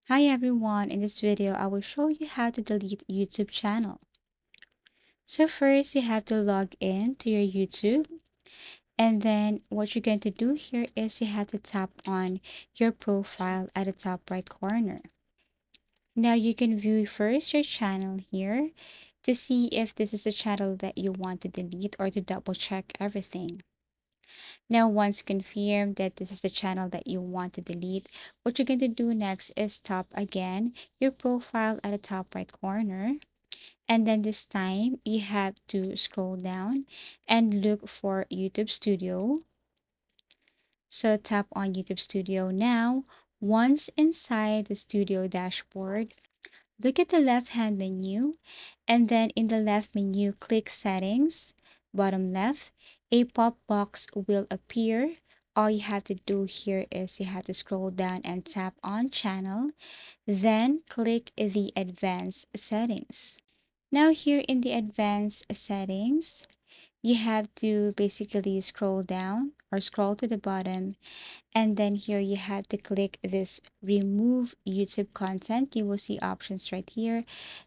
Hi everyone, in this video I will show you how to delete YouTube channel. So first you have to log in to your YouTube, and then what you're going to do here is you have to tap on your profile at the top right corner. Now you can view first your channel here to see if this is a channel that you want to delete or to double check everything. Now, once confirmed that this is the channel that you want to delete, what you're going to do next is tap again your profile at the top right corner. And then this time you have to scroll down and look for YouTube Studio. So tap on YouTube Studio now. Once inside the Studio dashboard, look at the left-hand menu, and then in the left menu, click Settings, bottom left. A pop box will appear. All you have to do here is you have to scroll down and tap on Channel, then click the Advanced Settings. Now here in the Advanced Settings, you have to basically scroll down or scroll to the bottom, and then here you have to click this remove YouTube content. You will see options right here.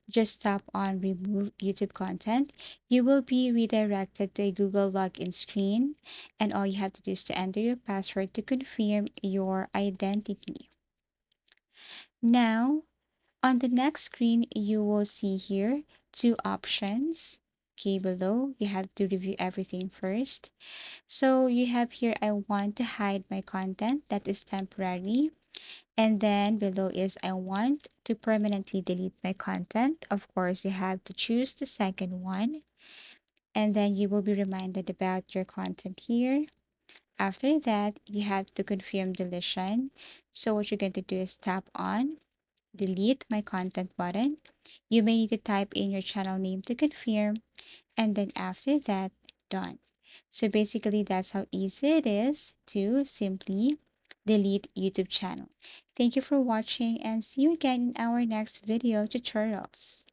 Just tap on remove YouTube content. You will be redirected to a Google login screen, and all you have to do is to enter your password to confirm your identity. Now on the next screen, you will see here two options. Okay, below you have to review everything first. So you have here, I want to hide my content, that is temporary. And then below is I want to permanently delete my content. Of course, you have to choose the second one. And then you will be reminded about your content here. After that, you have to confirm deletion. So what you're going to do is tap on delete my content button. You may need to type in your channel name to confirm, and then after that, done. So basically that's how easy it is to simply delete YouTube channel. Thank you for watching, and see you again in our next video tutorials.